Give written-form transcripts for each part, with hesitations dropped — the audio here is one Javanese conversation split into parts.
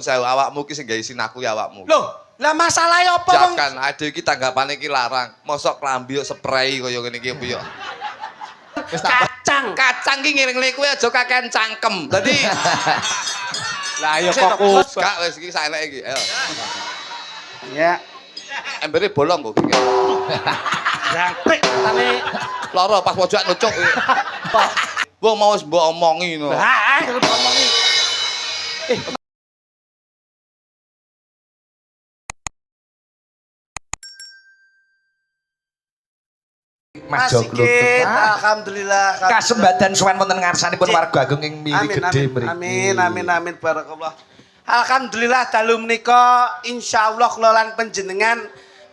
Saya awakmu ki sing gawe sinaku ya awakmu. Loh, lah masalahe apa wong? Jangan ade iki tanggapane iki larang. Mosok klambi yo spray kaya ngene iki piye. Kacang. Kacang ki ngiring-ngiring kuwi aja kakean cangkem. Dadi Lah ya fokus. gak wis iki saeneke iki. Ayo. Ya. Embere bolong kok iki. Rangkrik tane. Lara pas pojok nucuk iki. Wong mau wis mbok omongi no. Ah, ngomongi. Mas Joglo. Alhamdulillah. Kasembadan sowan wonten ngarsanipun warga agung ing Miri Gedhe mriki. Amin barakallah. Alhamdulillah dalu menika insyaallah kula lan panjenengan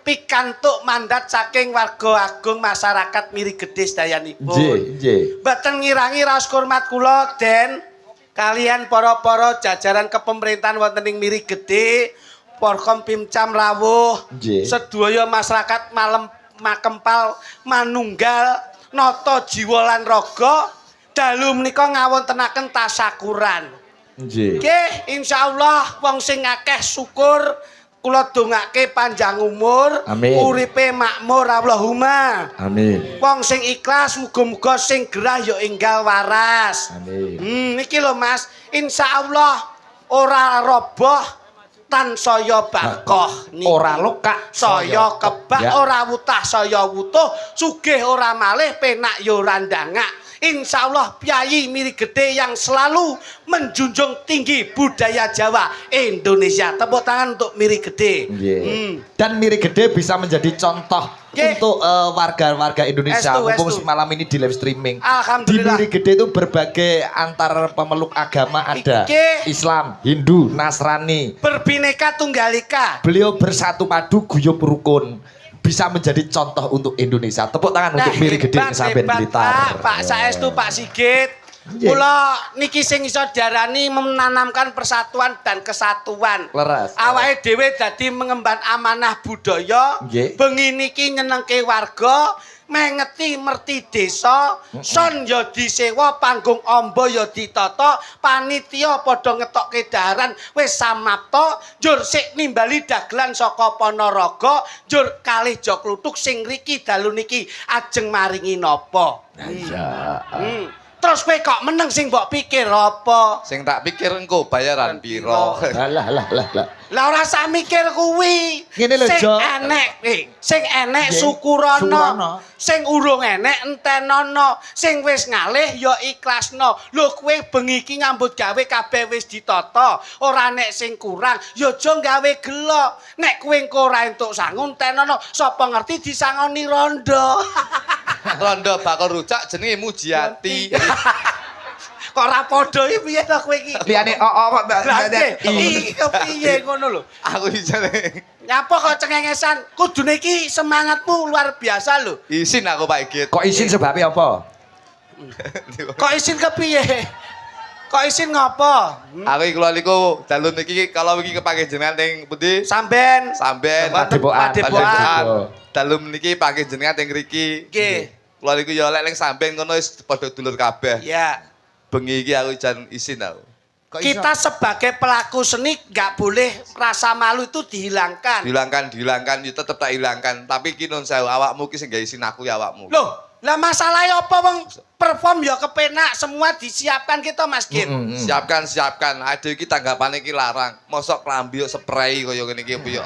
pikantuk mandat saking warga agung masyarakat Miri Gedhe sedayanipun. Nggih. Mboten ngirangi raos hormat kula Den kalian para-para jajaran kepemerintahan wonten ing Miri Gedhe, Porkom Pimcam rawuh, sedaya masyarakat Malem Makempal manunggal nata jiwa lan raga dalu menika ngawontenaken tasyakuran. Nggih. Nggih, insyaallah wong sing akeh syukur kula dongake panjang umur, uripe makmur Allahumma. Amin. Wong sing ikhlas muga-muga sing gerah ya enggal waras. Amin. Niki lho Mas, insyaallah ora roboh tansaya bakoh niki. Ora lokak saya kebak, ya. ora wutah saya wutuh, sugih ora malih, penak ya ora ndangak. Insyaallah Piyayi Miri Gedhe yang selalu menjunjung tinggi budaya Jawa Indonesia. Tepuk tangan untuk Miri Gedhe. Dan Miri Gedhe bisa menjadi contoh untuk warga-warga Indonesia. Mumpung malam ini di live streaming. Alhamdulillah. Di Miri Gedhe itu berbagai antar pemeluk agama ada. Islam, Hindu, Nasrani. Berbineka Tunggal Ika. Beliau bersatu padu guyub rukun. Bisa menjadi contoh untuk Indonesia. Tepuk tangan untuk Miri Gedhe sampeyan Blitar. Pak Saestu, Pak Sigit. Kula niki sing iso diarani menanamkan persatuan dan kesatuan. Leres. Awake dhewe dadi mengemban amanah budaya. Bengi niki nyenengke warga, mengeti merti desa, son ya disewa, panggung amba ya ditata, panitia padha ngetokke daharan wis samapta, njur sik nimbali dagelan saka Panaraga, njur kalih Joklutuk sing riki dalu niki ajeng maringi napa. Terus kowe kok meneng sing mbok pikir apa? Sing tak pikir engko bayaran piro. Lah ora sak mikir kuwi. Ngene lho, Jo. Sing enek syukurana. Sing urung enek entenono. Sing wis ngalih ya ikhlasno. Lho kowe bengi iki nyambut gawe kabeh wis ditata. Ora nek sing kurang ya aja gawe gelo. Nek kowe engko ora entuk sangu entenono, sapa ngerti disangoni rondo. Rondo bakal rujak jenenge Mujiati. Kok ora padha iki piye to kowe iki? Liyane kok iki kepiye ngono lho. Aku isine Nyapa kok cengengesan? Kudune iki semangatmu luar biasa lho. isin aku Pak Igit. Kok isin sebabnya apa? Kok isin kepiye? Kok isin ngopo? Aku iki kula niku dalu niki kalau iki kepake jenengan teng pundi? Samben. Padepokan. Dalu niki pake jenengan teng mriki. Nggih. Kula niku ya lek ning samben kono wis padha dulur kabeh. Ya. Bengi iki aku jan isin aku. Kita sebagai pelaku seni nggak boleh rasa malu itu dihilangkan. Dihilangkan, ya tetep tak hilangkan. Tapi ki nun sewu awakmu ki sing gawe isin aku ya awakmu. Loh, lah masalahnya apa wong perform ya kepenak, semua disiapkan kita Mas Git. Siapkan. Ade iki tanggapane iki larang. Mosok klambi yo spray kaya ngene iki piye.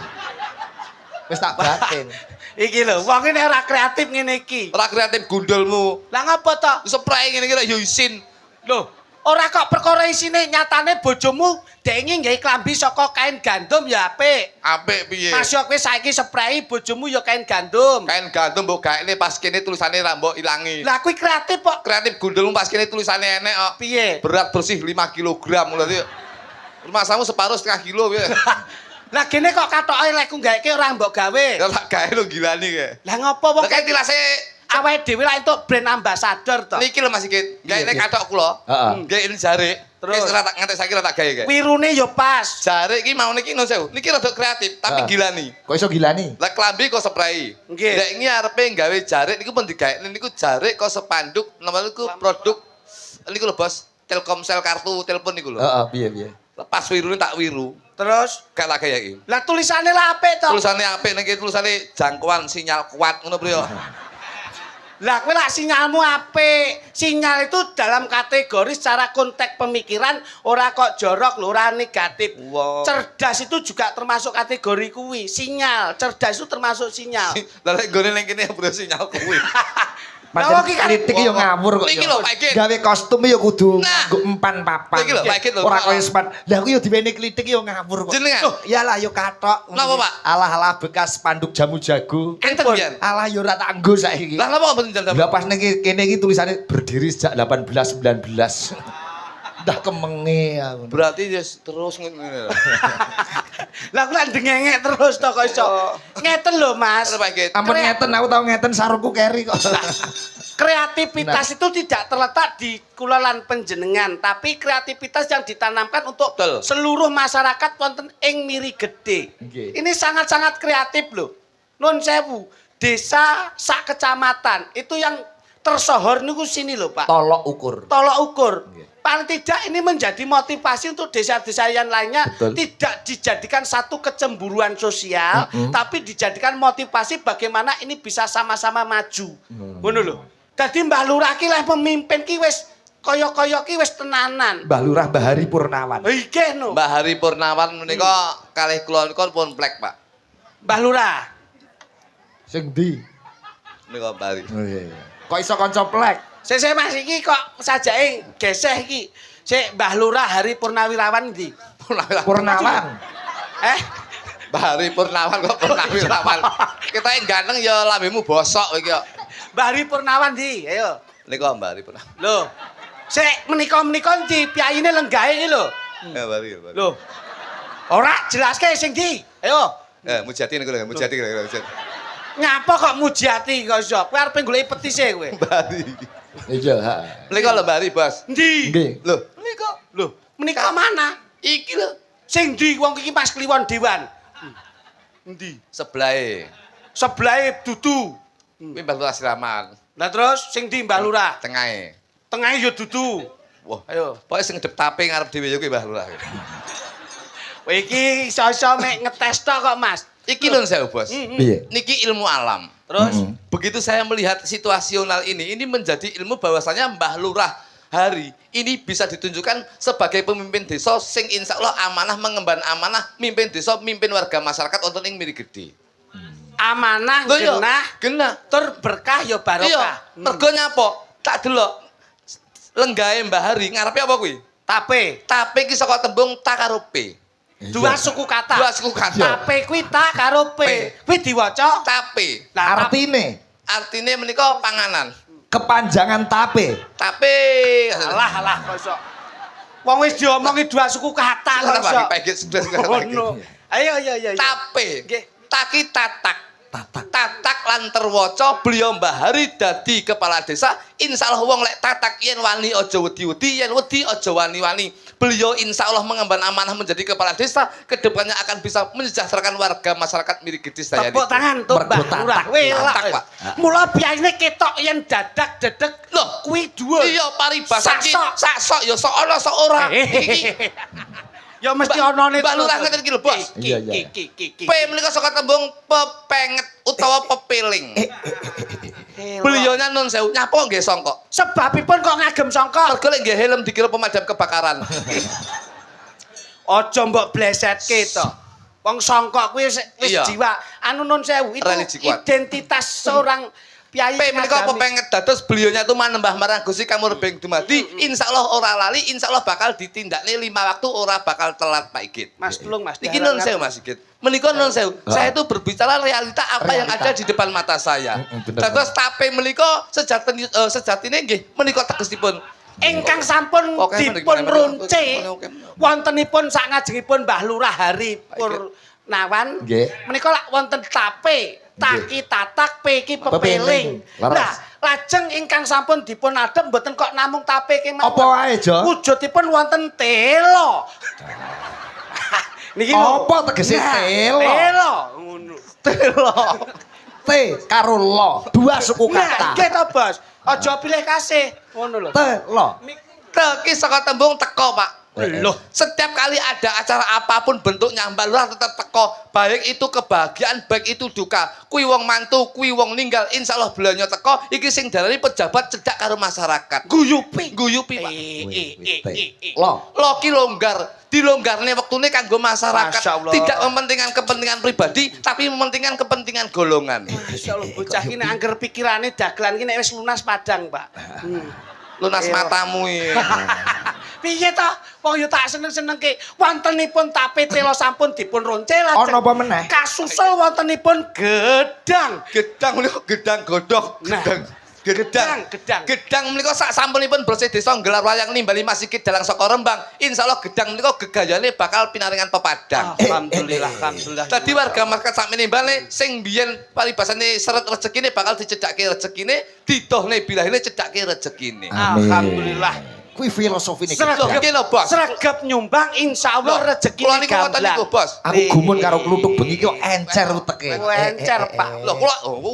Wis tak batin. Iki lho, wong ini ora kreatif ngene iki. Ora kreatif gundulmu. Lah ngapa to? Spray ngene iki yo isin. Loh, ora kok perkara isine nyatane bojomu dengi nggawe klambi saka kain gandum ya apik. Apik piye? Mas yo kowe saiki spray bojomu ya kain gandum. Kain gandum mbok gaekne pas kene tulisane ra mbok ilangi. Lah kuwi kreatif kok. Kreatif gundulmu pas kene tulisane enek kok. Piye? Berat bersih 5 kg berarti. Masamu separuh setengah kilo piye? Lah kene kok katoke lek ku gaeke ora mbok gawe. Ya tak gawe lho gilani kae. Lah ngopo wong kae tilase awake dhewe lak entuk brand ambassador to. Niki lho Mas Sigit, gaene kathok kula. Heeh. Gaene jarik. Terus ora tak ngantek saiki ora tak gawe kae. Wirune yo pas. Jarik iki mau niki no sewu. Niki rada kreatif tapi gilani. Kok iso gilani? Lah klambi kok spray. Nggih. Lek iki arepe gawe jarik niku pun digawe niku jarik kok sepanduk nama niku produk niku lho Bos. Telkomsel kartu telepon niku lho. Heeh, piye. Pas wirune tak wiru. Terus kayak lagi ya iki. lah tulisannya lah apik to. Tulisannya apik niki tulisane jangkauan sinyal kuat ngono priyo. Lah kowe lak sinyalmu apik. Sinyal itu dalam kategori secara konteks pemikiran ora kok jorok lho, ora negatif. Wow. Cerdas itu juga termasuk kategori kuwi. Sinyal, cerdas itu termasuk sinyal. Lah lek gone ning kene bro sinyal kuwi. Lah iki kan kritik yo ngawur kok. Niki lho Pak Git. Gawe kostum yo kudu Nah. nggo empan papan. Niki lho Pak Git lho. Ora koyo smart. Lah aku yo diweni kritik yo ngawur kok. Jenengan? Loh, iyalah yo kathok. Napa, Pak? Alah-alah bekas spanduk jamu jago. Enten pian. Alah yo ora tak nggo saiki. Lah napa mboten jam Lah pas niki kene iki tulisannya berdiri sejak 1819. Dah kemenge aku. Berarti yes, terus ngene. lah aku lak dengengek terus to kok iso. Ngeten lho Mas. Pak Git. Ampun ngeten aku tau ngeten sarungku keri kok. Kreativitas itu tidak terletak di kulolan panjenengan, tapi kreativitas yang ditanamkan untuk Betul. seluruh masyarakat wonten ing Miri Gede. Nggih. Ini sangat-sangat kreatif loh. Nun sewu, desa sak kecamatan itu yang tersohor niku sini loh Pak. Tolok ukur. Tolok ukur. Nggih. Paling tidak ini menjadi motivasi untuk desa-desa yang lainnya. Betul. Tidak dijadikan satu kecemburuan sosial, tapi dijadikan motivasi bagaimana ini bisa sama-sama maju. Ngono lho. Dadi Mbah Lurah ki leh pemimpin ki wis kaya-kaya ki wis tenanan. Mbah Lurah Bahari Purnawan. Nggih no. Mbah Hari Purnawan menika kalih kula niku pun plek, Pak. Mbah Lurah. Sing ndi? Menika Mbah Hari. Oh iya. Kok iso kanca plek? Sik Mas iki kok sajake geseh iki. Sik Mbah Lurah Hari Purnawirawan ndi? Purnawan. Mbah Hari Purnawan kok Purnawirawan. Kita yang ganteng ya lambemu bosok iki kok. Mbah Hari Purnawan ndi? Ayo. Menika Mbah Hari Purnawan. Lho. Sik menika-menika ndi pyaine lenggahe iki lho. Ya Mbah Hari. Mbah Hari. Lho. Ora jelaske sing ndi? Ayo. Mujati niku lho, Mujati lho. Ngapa kok Mujiati kok iso? Kowe arep goleki petise kowe. Mbah Hari. Iya. Menika lho Mbah Hari, Bos. Ndi? Nggih. Lho, menika. Lho, menika mana? Iki lho. Sing ndi wong iki pas kliwon dewan. Ndi? Sebelahe. Sebelahe dudu. Kuwi Mbah Lurah Siraman. Lah terus sing ndi Mbah Lurah? Tengahe. Tengahé ya dudu. Wah, Ayo. pokoke sing ngedep tape ngarep dhewe ya kuwi Mbah Lurah. Kowe iki iso-iso mek ngetes tok kok, Mas. Iki lho saya, Bos. Piye? Niki ilmu alam. Terus Begitu saya melihat situasional ini menjadi ilmu bahwasanya Mbah Lurah Hari ini bisa ditunjukkan sebagai pemimpin desa sing insya Allah amanah mengemban amanah mimpin desa, mimpin warga masyarakat untuk ing Miri Gede. amanah Lho yo, genah genah. tur berkah ya Iya, barokah. mergo nyapa? Tak delok lenggahe Mbah Hari ngarepe apa kuwi? Tape. Tape ki saka tembung ta karo P. Dua suku kata. Dua suku kata. Tape kuwi ta karo P. P. Kuwi diwaca Tape. lah Artine Artinya menika panganan. kepanjangan tape. Tape. alah kok iso. Wong wis diomongi dua suku kata kok Kenapa iso. Pak Git sudah Oh, no. Ayo. Tape. Nggih. Taki tatak. Tatak lan terwaca beliau Mbah Hari dadi kepala desa. Insyaallah wong lek tatak yen wani aja wedi-wedi, yen wedi aja wani-wani. Beliau insyaallah mengemban amanah menjadi kepala desa, kedepannya akan bisa mensejahterakan warga masyarakat Miri Gede saya. Tepuk tangan tuh Mbah Mergo Lurah. tatak. Tatak, Pak. Mula biasane ketok yen dadak dedeg Loh, kuwi dhuwur. iya paribasa iki Sakso. sakso ya sok ana sok ora. Iki Ya mesti onone Mbak Lurah ngeten iki lho, Bos. Iya. Ki. P menika saka tembung pepenget utawa pepiling. Beliaunya nun sewu nyapa nggih songkok. Sebabipun kok ngagem sangka. Mergo lek nggih helm dikira pemadam kebakaran. Aja mbok blesetke to. Wong sangka kuwi wis Iya. jiwa. Anu nun sewu itu Religi kuat. identitas seorang Piai P menika Ngagami. pepenget dados beliaunya tuh manembah marang Gusti Kamurbeng dumadi. Insyaallah ora lali, insyaallah bakal ditindakne 5 waktu ora bakal telat Pak Igit. Mas tulung Mas. Niki nun sewu Mas Igit. Menika nun sewu. Saya itu berbicara realita apa yang ada di depan mata saya. Bener. Dados tape menika sejatine nggih menika tegesipun Ingkang sampun Oke, dipun oke. runce wontenipun sak ngajengipun Mbah Lurah Hari Purnawan. Nggih. Menika lak wonten tape, taki tatak, peki pepeling. Pepeling. Laras. Nah, lajeng ingkang sampun dipun adhem mboten kok namung tape kemawon. Apa wae, Jo? Wujudipun wonten telo. Niki lho. Apa tegese telo? Telo ngono. Telo. T karo lo, dua suku Nah, kata. nggih to, Bos. Aja pilih kasih. Ngono lho. Telo. Teki saka tembung teko, Pak. Loh, Setiap kali ada acara apapun bentuknya Mbak Lurah tetap teko. Baik itu kebahagiaan, baik itu duka. Kuwi wong mantu, kuwi wong ninggal, insyaallah beliau teko. Iki sing darani pejabat cedak karo masyarakat. guyupi. Guyupi, Pak. Loh, Ki longgar. Dilonggarne wektune kanggo masyarakat. Masya Allah. Tidak mementingkan kepentingan pribadi, tapi mementingkan kepentingan golongan. Masyaallah bocah iki nek angger pikirane dagelan iki nek wis lunas padang, Pak. Lunas Iya. matamu iki. Piye to? Wong yo tak seneng-senengke wontenipun tape telo sampun dipun roncel lajeng. Ono apa meneh? Kasusul wontenipun gedang. Gedang menika gedang godhog, Nah. gedang. Gedang menika sak sampunipun Brose Desa nggelar wayang nimbali Mas Sigit dalang saka Rembang. Insyaallah gedang menika gegayane bakal pinaringan pepadang. Alhamdulillah, alhamdulillah. Tadi warga masyarakat sak menimbale sing biyen paribasane seret rezekine bakal dicedhakke rezekine, didohne bilahine cedhakke rezekine. Amin. Alhamdulillah. Kuwi filosofi nih. Loh, iki lho, Bos. Sregep nyumbang insyaallah rezeki Kula niku ngoten niku, Bos. Aku gumun karo kluthuk bengi kok encer uteke. Encer, Pak. Loh,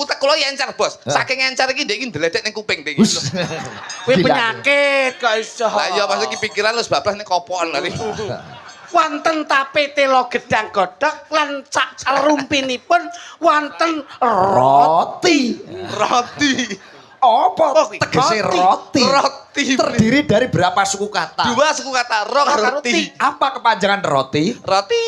utek kula ya encer, Bos. Saking encer iki ndek iki ndeledek ning kuping ndek iki. Wus. Kuwi Gila. penyakit kok iso. Lah iya pas iki pikiran wis bablas ning kopokan lari. Wonten tape telo gedang godhog lan sak rumpinipun wonten Roti. Roti. Apa Oh, kuwi tegese roti. roti? Roti. Terdiri dari berapa suku kata? Dua suku kata roti. Apa kepanjangan roti? Roti.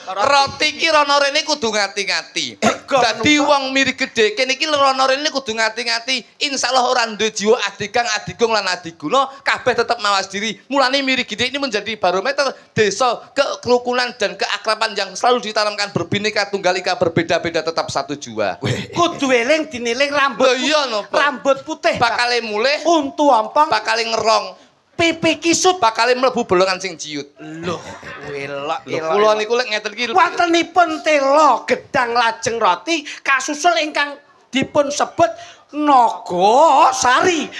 Roti ki rono rene kudu ngati-ngati. Dadi wong mirip gedhe kene iki rono rene kudu ngati-ngati. Insyaallah ora duwe jiwa adigang, adigung lan adiguna, kabeh tetep mawas diri. Mulane mirip gedhe ini menjadi barometer desa kerukunan dan keakraban yang selalu ditanamkan berbineka tunggal ika, berbeda-beda tetap satu jua. Kudu eling diniling rambut. Lho iya no, Pak. Rambut putih. Bakale mulih, Untu ompong, bakale ngerong, pipi kisut. bakale mlebu bolongan sing ciut. Loh, elok Kula niku lek ngeten iki wontenipun telo gedang lajeng roti kasusul ingkang dipun sebut Nagosari.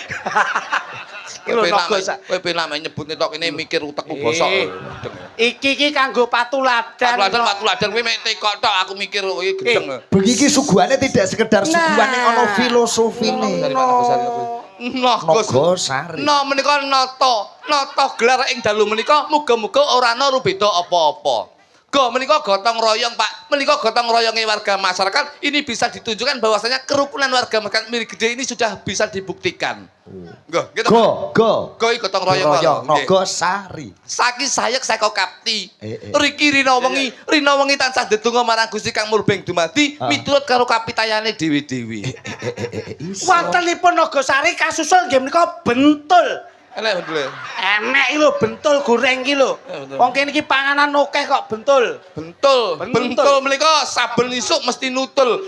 Lho Nagosari. kowe penak nyebutne tok kene mikir utekku bosok. Iki kanggo patuladan. Patuladan kowe mek tekok tok aku mikir iki gedeng. Bengi iki suguhane tidak sekedar suguhan ning ono filosofine. Dari Pak Nagosari kuwi. Nagosari. No menika nata gelar ing dalu menika muga-muga ora ana rubeda apa-apa. Go menika gotong royong Pak, menika gotong royonge warga masyarakat ini bisa ditunjukkan bahwasanya kerukunan warga masyarakat Miri Gede ini sudah bisa dibuktikan. Go, gitu. Go. Go iki gotong royong. Royong Nggih. Nagosari. Saki sayek saka kapti. Eh. Riki rina wengi tansah ndedonga marang Gusti Kang Murbeng dumadi miturut karo kapitayane dewi-dewi. Wontenipun Nagosari kasusul nggih menika bentul. Enak betul. Enek iki lho bentul goreng iki lho. betul. Wong kene iki panganan akeh kok bentul. Bentul menika saben isuk mesti nutul.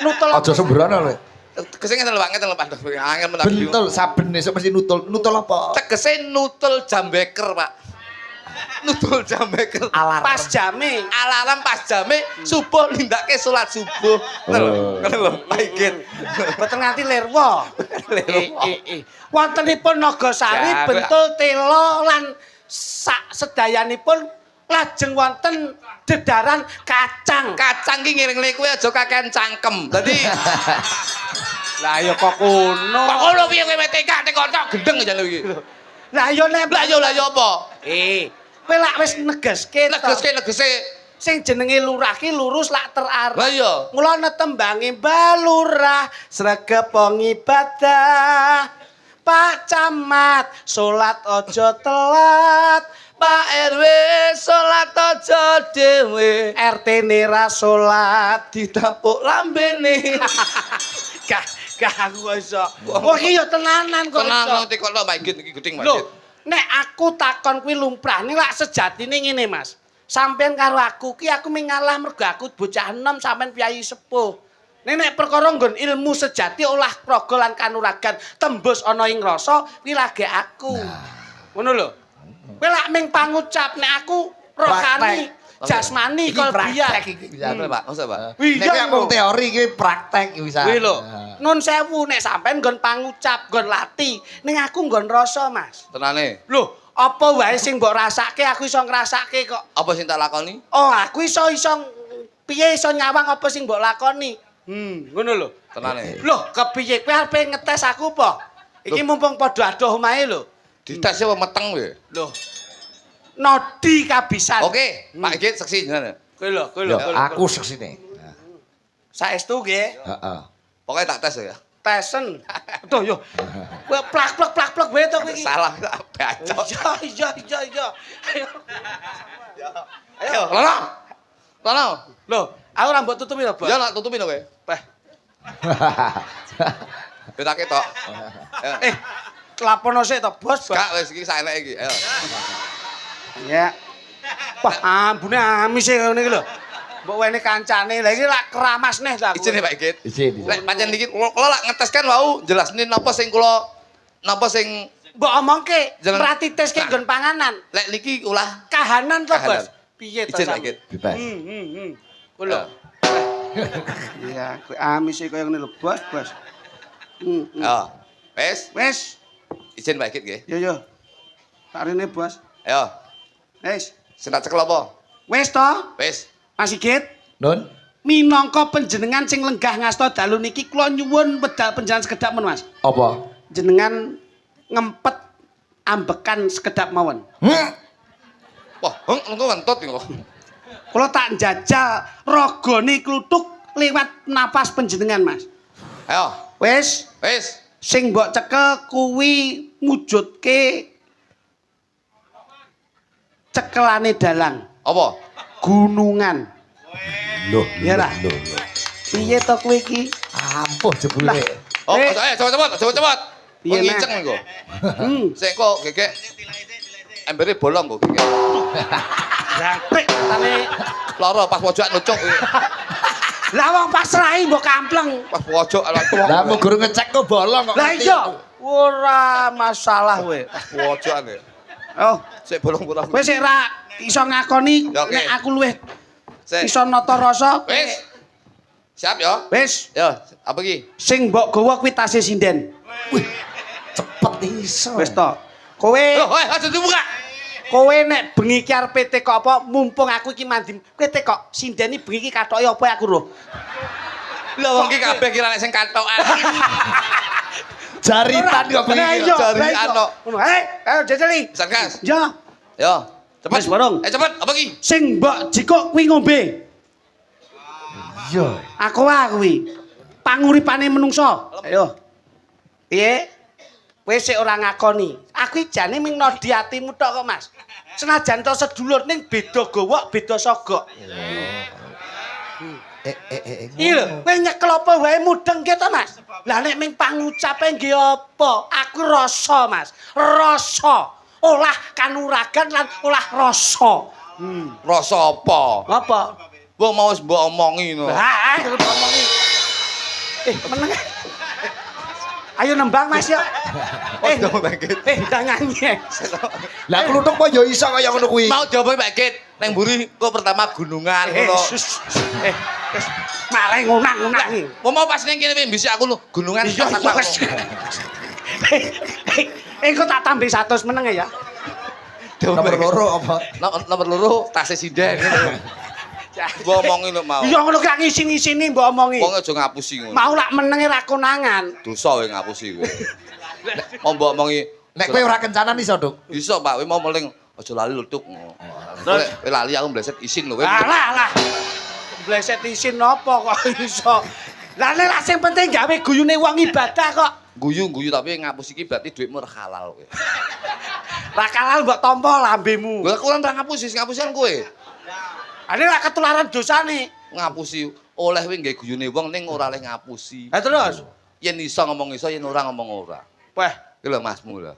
Nutul Aja sembrono lho. Tegese ngeten lho Pak, ngeten lho Pak. Angel menawi. Bentul saben esuk mesti nutul. Nutul apa? Tegese nutul jambeker, Pak. Nutul jambeker. pas jame. Alarm pas jame subuh nindake salat subuh. Ngono lho, Pak Igit. Mboten nganti lerwo. Lerwo. Wontenipun Nagosari Ya, bentul telo lan sak sedayanipun lajeng wonten dedaran kacang. Kacang ki ngiring-ngiring kowe aja kakean cangkem. Dadi Lah ya kok kono. kok ngono piye kowe tekak tekok tok gendeng aja lho iki. Lah ya nek Lah ya apa? kowe lak wis negeske to. Negese Sing jenenge lurah ki lurus lak terarah. Lah iya. Mula netembange balurah sregep ibadah. Pak Camat salat aja telat. Pak RW salat aja dhewe. RT nera salat Ditapuk lambene. Gak aku iso. Wah iki ya tenanan kok iso. Tenang tekok tok Pak Igit iki gedeng Pak Lho, Igit. nek aku takon kuwi lumrah ning lak sejatine ngene Mas. Sampeyan karo aku ki aku mengalah mergo aku bocah enom sampeyan piyai sepuh. Nek perkara nggon ilmu sejati olah praga lan kanuragan tembus ana ing rasa kuwi lagi aku. Ngono lho. Kowe lak ming pangucap nek aku rohani jasmani kalbiah. Bisa Pak, masa Pak? Nek Iya mung teori iki praktek bisa. Kuwi lho. Nun sewu nek sampean nggon pangucap, nggon lati, ning aku nggon rasa, Mas. Tenane. Lho, apa wae sing mbok rasake aku iso ngrasake kok. Apa sing tak lakoni? Oh, aku iso piye iso nyawang apa sing mbok lakoni. Ngono lho. Tenane. Lho, kepiye kowe arep ngetes aku apa? Iki mumpung padha adoh omahe lho. Dites apa meteng kowe? Loh. Nodi kabisan. Oke, Pak Git seksi jenengan. Kowe lho. Aku seksine. Saestu nggih. Heeh. Pokoknya tak tes ya. Tesen. Aduh yo. Kowe plak wae to kowe iki. Salah tak bacot. Iya. Ayo. Ayo, lono. Loh, aku ora mbok tutupi lho, Bos. Ya nak tutupin kowe. Peh. Kowe tak ketok. Ayo. Kelapono sik to, Bos. Gak wis iki saeneke iki. Ayo. Ya. Wah, ambune amis e ngene iki lho. Mbok wene kancane. Lah iki lak keramas neh ta aku. Izin Pak Git. Izin. Lek pancen iki kula lak ngeteskan wau jelasne napa sing Mbok omongke, Jalan- prati tes ke Nah. nggon panganan. lek niki ulah Kahanan to, Kahanan. Bos. Piye to? izin Pak Sam? Git. Bebas. Kuwi lho. Iya, kowe amis e koyo ngene lho, Bos. Ayo. Wis, Wes, izin Pak Git nggih. yo. Tak rene, Bos. Ayo. Wes. Sing tak cekel apa? Wes to, Wis. Mas Sigit. Nun. Minangka panjenengan sing lenggah ngasta dalu niki kula nyuwun wedal panjenengan sekedap men, Mas. Apa? Jenengan ngempet ambekan sekedap mawon. Wah, engko ngentut iki kok. Kula tak njajal ragane kluthuk liwat napas panjenengan, Mas. Ayo. Wis, Wis. sing mbok cekel kuwi mujudke cekelane dalang, Apa? gunungan. Loh, Ya lah. loh. Piye to kowe iki? Ampuh jebule. Oh, Eh. cepet. Piye, Nek? Nginceng engko. Hmm. Sik kok gegek. Embere bolong kok gegek. Jangkrik tane. Loro pas pojok nucuk. Lah wong pasrahi mbok kampleng. Pas pojok ala tuwa. Lah mau guru ngecek kok bolong kok. Lah ngerti iya, aku. ora masalah kowe. Pojokan ya. Oh, Sik bolong-bolong. kowe sik ra iso ngakoni Ya, oke. nek aku luwih Sik. iso nata rasa. Wis. Siap ya? Wis, Ya, apa iki? sing mbok gawa kuwi tase sinden. Wih, cepet iso. Wis to. Kowe Loh, aja dibuka. kowe nek bengi ki arepe teko apa mumpung aku iki mandi. Kowe teko sindeni bengi ki katoke apa aku roh. Lah wong iki kabeh kira nek sing katokan. Jaritan kok Lah begini. iya, jari lah iya. ano. Ngono. Ayo jajali. Pisan gas. Ya, Ya, cepet. Wis, Barong. Cepet, apa iki? sing mbok jikuk kuwi ngombe. Iya. Aku wae kuwi. Panguripane menungso. Ayo. Piye? Kowe sik ora ngakoni. Aku iki jane ming nodi atimu tok kok, Mas. Senajan to sedulur ning beda gowok, beda sogok. Iya lho, kowe nyekel apa wae mudeng ki to, Mas. Lah nek ming pangucape nggih apa? Aku rasa, Mas. Rasa. Olah kanuragan lan olah rasa. Rasa apa? Apa? Wong mau wis mbok omongi no. Udah omongi. Meneng. Ayo nembang Mas ya. Ojo bangkit. Udah nyanyi. Lah kluthuk kok ya iso kaya ngono kuwi. Mau coba bangkit. Neng mburi kok pertama gunungan ngono. Sus. Malah ngunang-ngunang. Mau pas neng kene mbisi aku lho gunungan. Iya, wes. Engko tak tambah 100 meneng ya. Nomor loro apa? Nomor loro tasih sinden. Mbok omongi lho mau. Iya ngono gak ngisi-ngisini mbok omongi. Wong aja ngapusi ngono. Mau lak menenge ra konangan. Dosa kowe ngapusi kowe. Mau mbok omongi Nek kowe ora kencanan iso, Duk. iso Pak, kowe mau meling aja lali lutuk. Terus kowe lali aku mbleset isin lho kowe. Alah. Bleset isin napa kok iso. Lah nek sing penting gawe guyune wong ibadah kok. Guyu tapi ngapusi iki berarti dhuwitmu ora halal kowe. Ra kalal mbok tampa lambemu. Lah kurang ra ngapusi, sing ngapusian kowe. Ane ra ketularan dosane. Ngapusi oleh kowe nggae guyune wong ning ora oleh ngapusi. Ha terus. Yen iso ngomong iso, yen ora ngomong ora. Wah, Iki lho Masmu lho.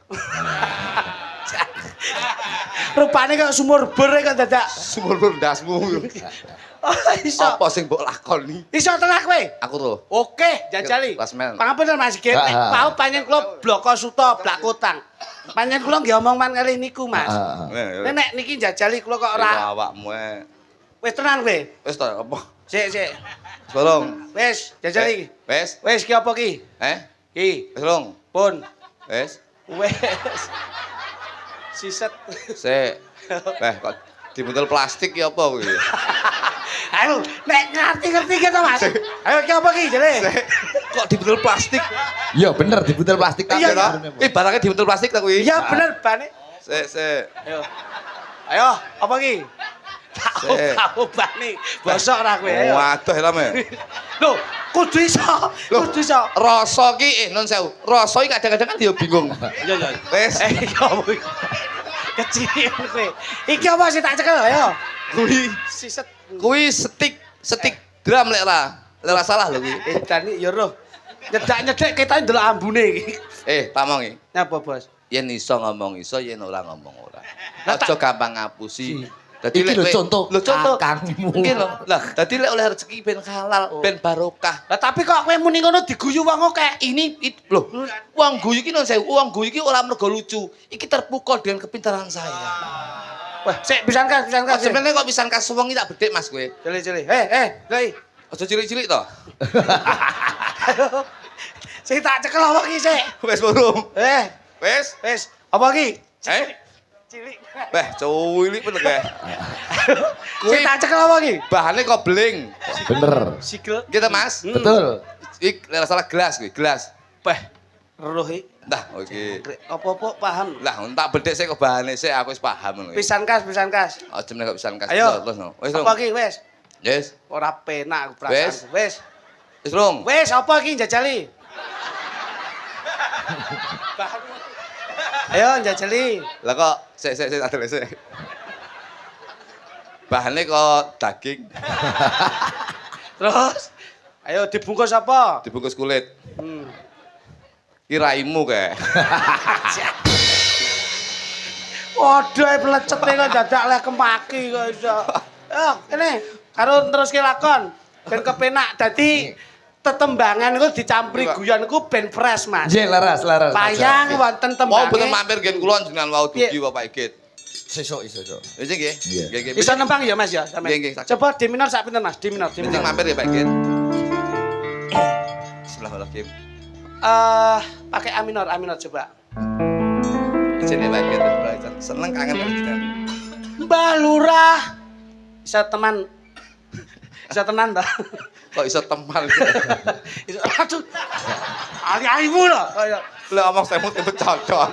rupane kok sumur bor kok dadak. Sumur ndasmu. Oh, iso. Apa sing mbok lakoni? Iso tenan kowe? Aku to. Oke, jajali. Klasmen. Pangapunten Mas Git. Mau panjen kula bloko suta blak kutang. Panjen kula nggih omong kali niku, Mas. Nek niki jajali kula kok ora. Awakmu e. Wis tenan kowe. Wis to apa? Sik. Tolong. Wis, jajali. Wis. Wis ki apa ki? Ki. Wis long. Pun. Wis. Wis. Siset. Sik. Kok dimuntel plastik ya apa kuwi? Ayo, nek ngerti-ngerti gitu, Mas. Ayo ki apa ki jare? Kok di botol plastik? Iya bener di botol plastik Iya, tapi. Kuwi barangnya di botol plastik ta kuwi? Iya bener bane. Sik. Ayo. Ayo, apa ki? Tahu bane. Bosok ora kowe. Ayo. Waduh helme. Lho, kudu iso. Kudu iso. Rasa ki nun sewu. Rasa iki kadang-kadang kan dia bingung. Iya, iya. Wes. Iki apa iki? Kecil kowe. Iki apa sih tak cekel ayo. Kuwi Siset. kuwi stik drum lek ora salah lho kuwi. Dani ya roh. Nyedak-nyedek kita ndelok ambune iki. Pamong iki. Napa, Bos? Yen iso ngomong iso, yen ora ngomong ora. Lah, Aja gampang ngapusi. Iki lho contoh. Lho contoh. Kakangmu. Nggih lho. Lah, dadi lek oleh rezeki ben halal, ben barokah. Lah tapi kok kowe muni ngono diguyu wong akeh. Lho, uang guyu iki non sewu, uang guyu iki ora mergo lucu. Iki terpukul dengan kepintaran saya. Wah, sik pisan kas. Sebenarnya kok pisan kas wong iki tak bedhek Mas kowe. Cili-cili. Lei. Aja cilik-cilik to. Sik tak cekel apa ki sik? Wes burung. Wes. Apa ki? Cilik. Beh, cuwilik bener kae. Sik tak cekel apa ki? Bahane kok beling. Bener. Sikil. Gitu Mas. Betul. Ik ora salah gelas kuwi, gelas. Beh, roh iki. Dah, oke. Apa-apa paham. Lah, tak bedhek sik kok bahane sik aku wis paham ngono. Pisan kas. Aja meneh kok pisan kas. Ayo. Terus no. Wis, Apa ki wes? Yes. Ora penak aku perasaan. Wes. Wis, Rung. Wes apa ki njajali? Ayo njajali. Lah kok sik adel sik. Bahane kok daging, Terus ayo dibungkus apa? dibungkus kulit. Kiraimu kae. Waduh, pelecete kok dadak leh kemaki kok iso. Kene karo teruske lakon. Ben kepenak dadi tetembangan iku dicampuri guyon iku ben fresh, Mas. Nggih, laras. Payang wonten Mau tembange. bener mampir gen kula jenengan wau dugi Bapak Igit. Sesuk. Wis nggih. Iya. Bisa nembang ya, Mas ya, sampean. Nggih, sakit. Coba D minor sak pinten, Mas? D minor. Penting mampir ya Pak Igit. Bismillahirrahmanirrahim. Pakai A minor coba. Izin ya Pak Igit. Seneng kangen kali kita. Mbah Lurah. Bisa teman. Bisa tenan ta? Kok iso temal. Aduh. Ali-alimu lho. Lah omong saya mesti cocok.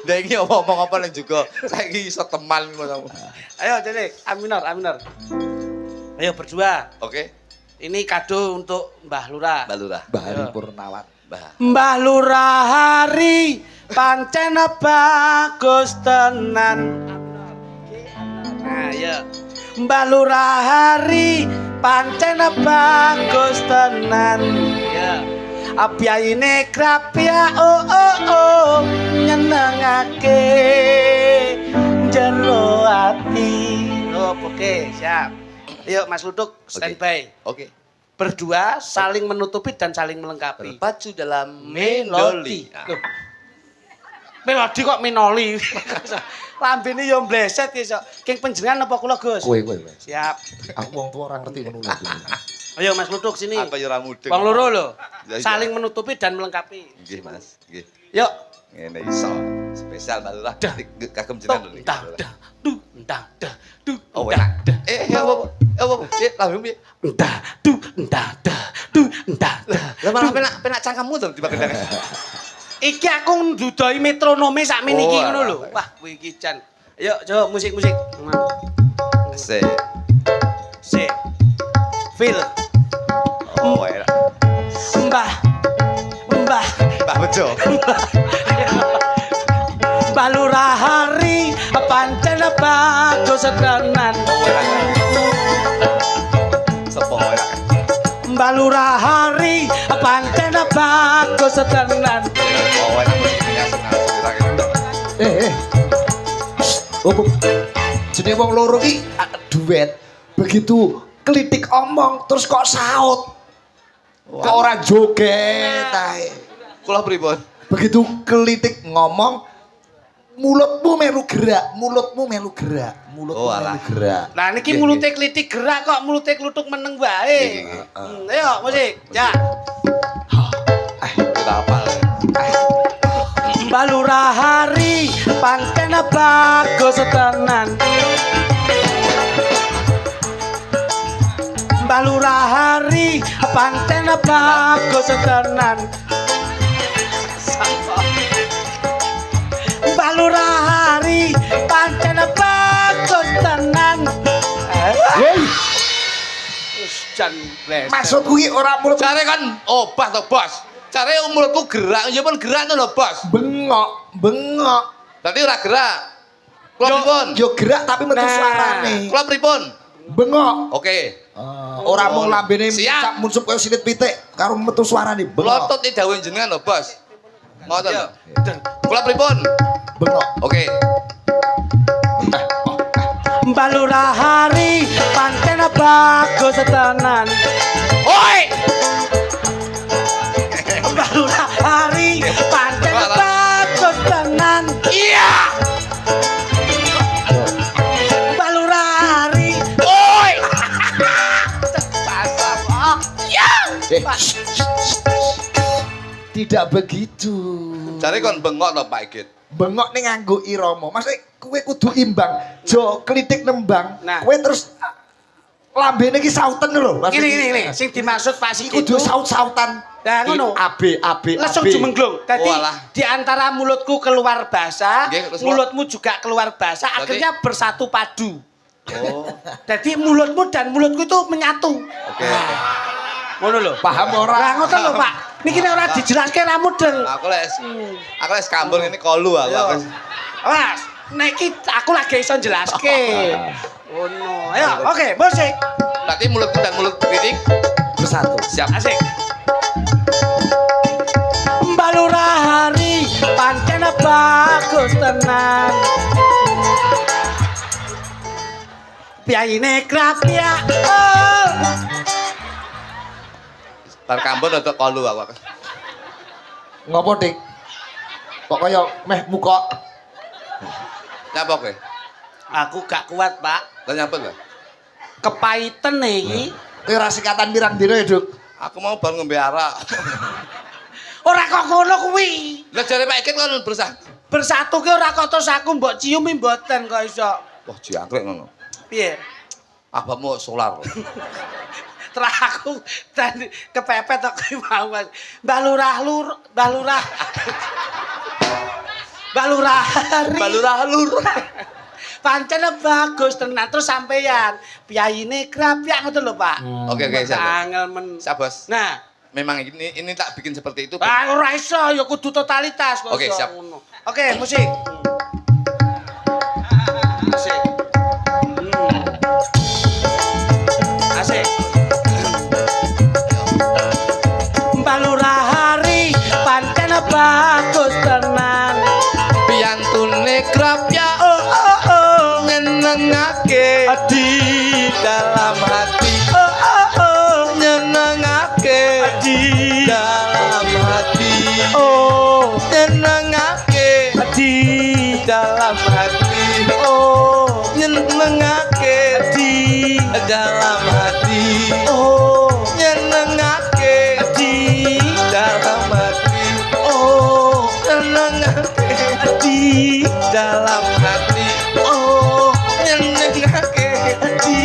Lah iki omong apa ning juga. Saiki iso temal ngono. Ayo, Cilik. A minor. Ayo berdua. Oke. Ini kado untuk Mbah Lurah. Mbak Lurah. Bahari Purnawan. Mbah Lurah hari pancen bagus tenan. Nah, ya. Mbah Lurah hari pancen bagus tenan. Ya. Apiyaine grapya oh nyenengake jero ati. Oh, oke, siap. Ayo Mas Luduk standby. Oke. Berdua saling menutupi dan saling melengkapi. Berpacu dalam Melodi. melodi. Loh. Melodi kok minoli. Lambene yo mbleset ya, Sok. King panjenengan apa kula, Gus? Kowe. Siap. Aku wong tua ora ngerti ngono lho. Ayo Mas Luduk sini. Apa ya ora mudeng. Wong loro lho. Ya, iya. Saling menutupi dan melengkapi. Nggih, Mas. Nggih. Yuk. Ngene iso. Spesial Mbak Lurah. Kagem jenengan lho. Oh, enak. Apa? Lagu piye? Lah malah penak cangkemmu to tiba kendang. Iki aku ndudoi metronome sakmene iki Oh, ngono lho. alah. Wah, kuwi iki jan. Ayo, coba musik. Sik. Sik. Feel. Oh, enak. Mbah. Mbak Bejo. Mbah Lurah hari pancen bagus tenan. Sopo enak. Mbah Lurah hari pancen bagus tenan. Oh, enak ini asing-asing. Oh, jenenge wong loro iki duet. Begitu klitik omong terus kok saut. Kok ora joget ae. Kula pripun? Begitu klitik ngomong mulutmu melu gerak. Oh, alah. Nah niki mulute klitik gerak kok mulute kluthuk meneng wae. Ayo musik. Ya. Kita apal. Mbah Lurah hari pancen bagus tenan. Mbah Lurah hari pancen bagus tenan. Mbah Lurah hari pancen bagus tenan. Woi, Wis jan blesek. maksud kuwi ora mulut Cari kan obat to, Bos. Cari mulutku gerak, ya pun gerak to lho, Bos. bengok. Berarti ora gerak. Kula pripun? Yo gerak tapi metu Nah. suarane. Kula pripun? Bengok. Oke. Ora mung lambene Siap. cap munsup kaya silit pitik karo metu suarane. Bengok. Lotot iki dawuh jenengan lho, Bos. Ngoten lho. Kula pripun? Bengok. Oke. Mbah Lurah hari pancen bagus tenan. Oi! Mbah Lurah hari pancen bagus tenan. Iya! Mbah Lurah hari Oi! Eh, tidak begitu. Cari kon bengok to, Pak Igit. Bengok ning nganggo irama. Maksudnya kowe kudu imbang. Jo klitik nembang. Nah. Kowe terus lambene iki sauten lho. Maksud ini sing dimaksud Pak iki Sigit kudu itu saut-sautan. Nah, ngono. AB. langsung jumenglung. Tadi Walah. di antara mulutku keluar bahasa, Nggih, terus mulutmu juga keluar bahasa, Berarti- akhirnya bersatu padu. Oh. Jadi mulutmu dan mulutku itu menyatu. Oke. Ngono lho. Paham ora? Lah ngoten lho, Pak. Niki nek ora dijelaske ra mudeng. Aku les kambur ini kolu aku. Mas, nek iki aku lagi iso jelaske. Ngono. Ayo, oke, musik. Berarti mulutku dan mulut kritik Bersatu. siap. Asik. Mbah Lurah hari pancen bagus tenan. Piyaine krapya. Oh. Bar kambur untuk kolu aku. Ngopo, Dik? Kok kaya meh muka. Nyapa kowe? Aku gak kuat, Pak. Lah nyapa lho? Kepaiten iki. Kowe ora sikatan pirang dina ya, Duk? Aku mau bar ngombe arak. Ora kok ngono kuwi. Lah jare Pak Igit kon bersah. Bersatu ki ora kok terus aku mbok ciumi mboten kok iso. Wah, jangkrik ngono. Piye? Abangmu solar. Terus aku tadi kepepet kok kuwi mau. Mbah Lurah Mbah Lurah. Mbah Lurah hari. Balurah lur. Pancen bagus tenan terus sampeyan. Piyaine krapyak ngoten lho, Pak. Oke, siap. Angel men. Siap, Bos. Nah, Memang ini tak bikin seperti itu. ah ora iso ya kudu totalitas kok. Oke, iso siap. ngono. Oke, musik. Asik. Asik. Mbah Lurah hari pancen bagus tenan. Piantune krapya Oh oh oh. nyenengake Adi dalam hati. oh oh oh. Nyenengake Adi dalam hati. oh. Nyenengake Adi dalam hati. oh. Nyenengake Adi dalam hati. oh. Nyenengake Adi dalam hati. oh. Nyenengake Adi dalam hati. oh. Nyenengake Adi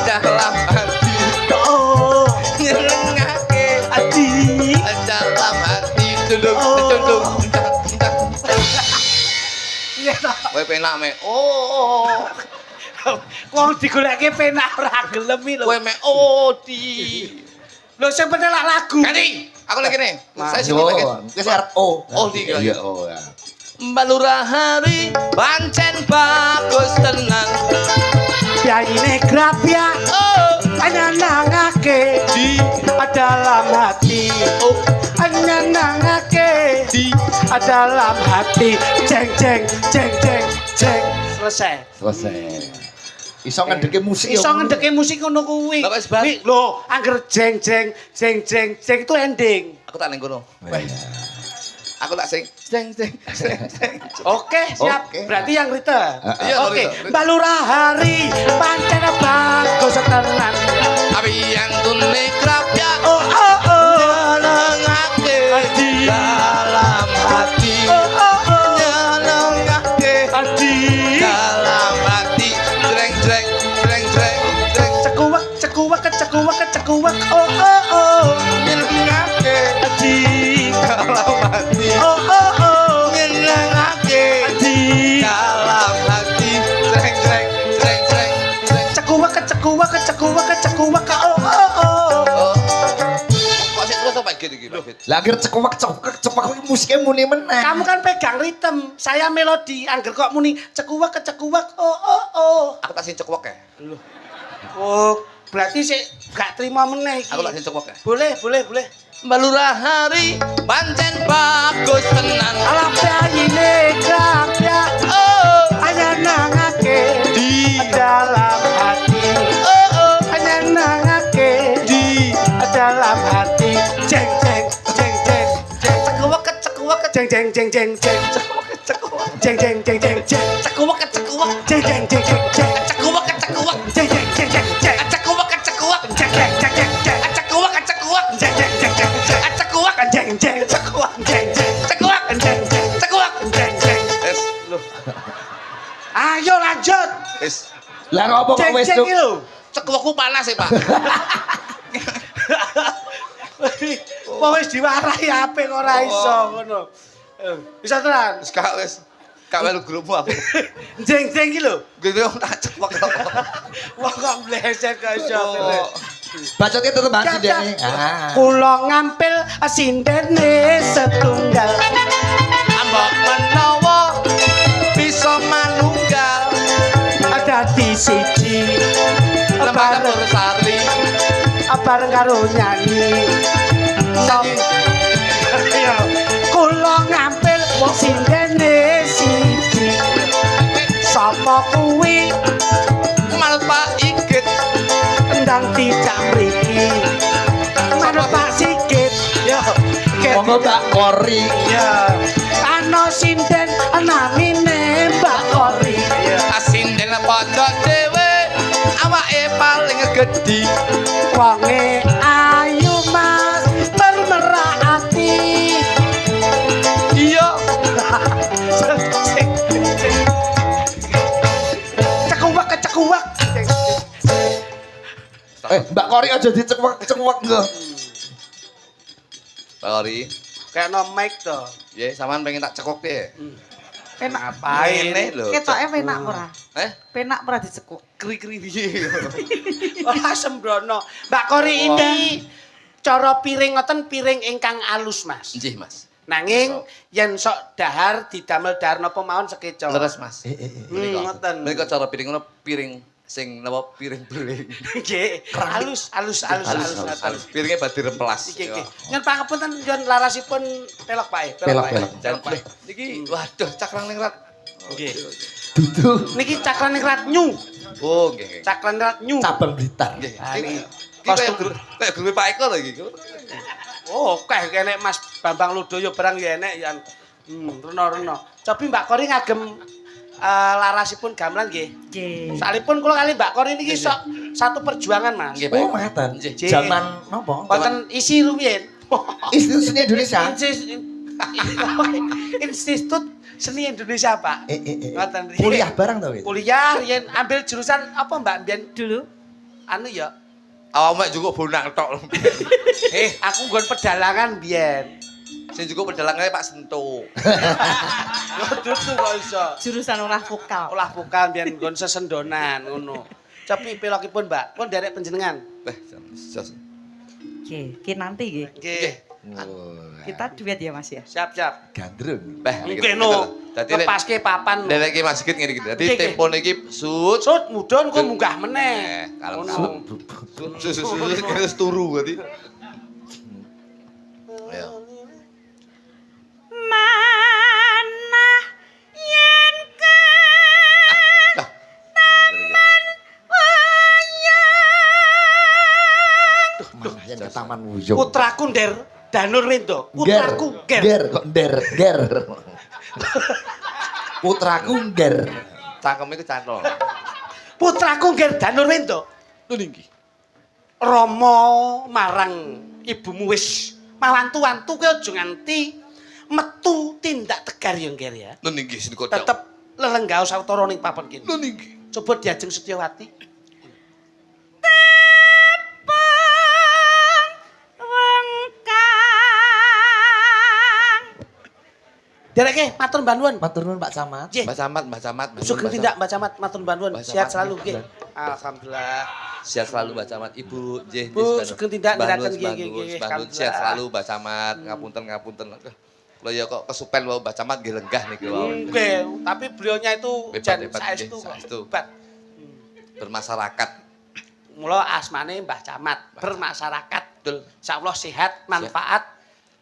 dalam hati. oh. Nyenengake Adi dalam hati. Duduk, Oh. duduk. iya toh. Kowe penak me. Oh. Wong digoleke penak ora gelem iki lho. Kowe me oh di. Lho sing penting lak lagu. Ganti. Aku lagi nih. Saya sini Yo, lagi. wis arep O. Oh, di kira. Iya, oh ya. Mbak Lurah hari pancen bagus tenan. Piyaine grapya Oh, nyenengake di dalam hati. oh Nyenengake di dalam hati. Jeng jeng jeng jeng jeng. Selesai. Selesai. Iso ngedeke musik Iso ngedeke musik ngono kuwi. Lah, wis bar. Wi, lho, angger jeng jeng jeng jeng jeng itu ending. Aku tak ning kono. Iya. Aku tak sing sing. Oke, siap. Oke. Berarti yang Rita. Iya, Oke, Rita. Mbak Lurah hari pancen bagus tenan. Tapi yang tune krapya Oh oh oh. nyenengake Hati. dalam hati. Oh oh oh. Nyenengake Adi. dalam hati. Jreng jreng jreng jreng jreng. Cekuwek cekuwek cekuwek cekuwak oh. Kok sik terus Pak Git iki, Pak Git? Lah akhir cekuwak musiknya muni meneh. Kamu kan pegang ritme, saya melodi. Angger kok muni cekuwak oh. Aku tak sing cekuwek ya. Loh. Oh, berarti sik gak terima meneh iki. Aku tak sing cekuwek ya. Boleh. Balurah hari pancen bagus tenan. Alah bayine grapya Oh, hanya nangake di dalam hati. oh, Hanya nangake di dalam hati. Jeng cekuwek jeng jeng jeng jeng jeng cekuwek jeng jeng jeng jeng jeng cekuwek jeng jeng jeng jeng jeng cekuwek jeng jeng jeng jeng jeng cekuwek jeng jeng jeng jeng jeng cekuwek jeng jeng jeng jeng jeng cekuwek jeng jeng cekuwek jeng jeng cekuwek jeng jeng cekuwek jeng jeng. Wis lho Ayo lanjut. wis Lah ngopo kok Jeng wis jeng Duk? iki lho. cekuwekku panas ya Pak. Wong wis diwarahi apik kok ora iso ngono. Bisa tenan. Wis gak melu grupmu aku. Jeng jeng iki lho. Gitu tak cekuwek. Wong kok bleset kok iso. Oh. Bacotnya tetep banget Cap, sindene. Kula ngampil sindene setunggal. Ambok menawa bisa manunggal Ada di siji lemah bareng sari bareng karo nyanyi. Ayo, kula ngampil sindene siji. Sapa kuwi manut Pak Igit ndang tidak mriki. Manut Pak Sigit. Yo, Monggo Mbak Kori. ya. Ana sinden namine Mbak Kori. asinden pojok dhewe awake paling gedhi Wonge ayu Mas bermerati. iya Cekuwak. Mbak Kori aja dicekuwak lho. Pak Ori Kayak no mic to. ya sampean pengen tak cekok deh Penak. Ngapain? Ngene lho Ketoke penak ora? Penak ora dicekuk. kri-kri piye Wah sembrono. Mbak Kori ini cara piring ngoten piring ingkang alus Mas. nggih Mas Nanging yen sok dahar didamel dahar napa mawon sekeca. leres Mas Ngoten. mereka cara piring ngono piring sing napa piring beling Nggih, alus. piringnya badhe remplas Iki. Nyen pangapunten yen larasipun pelok Pak. Pelok. jan niki waduh cakran ningrat Nggih. Dudu Niki cakran ningrat nyu. oh nggih Cakran ningrat nyu. cabang Blitar. nggih Ini kostum kayak grup Pak Eko lho iki Oh, keh enek Mas Bambang Ludoyo barang ya enek yan. Reno. Tapi Mbak Kori ngagem larasipun gamelan nggih. Nggih. Salipun kula kali Mbak Kori niki sok satu perjuangan Mas. nggih Pak Oh, ngaten. Nggih. Zaman napa? Wonten isi rumiyin. Institusi Indonesia. Institut Seni Indonesia, Pak. Ngoten riyen. Kuliah bareng to, Wit? Kuliah riyen ambil jurusan apa Mbak Mbiyen? Dulu Anu ya. awakmu juga bonak tok Aku nggon pedalangan mbiyen. sing juga pedalangane Pak Sento Dudu kok iso. jurusan olah vokal. Olah vokal mbiyen nggon sesendonan ngono. Tapi pelokipun, Mbak, pun derek panjenengan. jos Nggih, ki nanti nggih. Nggih. Kita duet ya Mas ya. Siap-siap. Gandrung. Mungkin no. Lepaske papan. Nek iki Mas Sigit ngene iki. Dadi Nggih, tempo niki sut. Sut mudhun kok munggah meneh. Kalem-kalem. Sut turu berarti. Ayo. Mana yen Dah. Mana yang ke Taman Wuyung. Putraku nder Danur Wendo. Putraku ger. Ger kok ger. Putraku ger. Cangkem iku cantol. Putraku ger Danur Wendo. Lho niki. Rama marang ibumu wis mawantu-wantu kowe aja nganti metu tindak tegar ya nger ya. Lho niki sing kok. Tetep lelenggah sawetara ning papan kene. Lho niki. Coba diajeng Setyawati. Dereke matur mbah nuwun. Matur nuwun Pak Camat. Nggih. Mbak Camat. Sugeng tindak Mbak Camat matur mbah nuwun. Mbah Sehat Camat. selalu nggih. Alhamdulillah. Sehat selalu Mbak Camat. Ibu nggih Bu, sugeng tindak nindakaken Mbah nggih, Nun, nggih, Mbah Nun, Kang sehat Mbah. selalu Mbak Camat. Ngapunten. Kula ya kok kesupen wae Mbak Camat nggih lenggah niki wae. Nggih, tapi beliaunya itu jan Hebat, saestu nggih, kok. saestu. Hebat. Bermasyarakat. Mula asmane Mbah Camat, bermasyarakat. Betul. Insyaallah sehat, manfaat,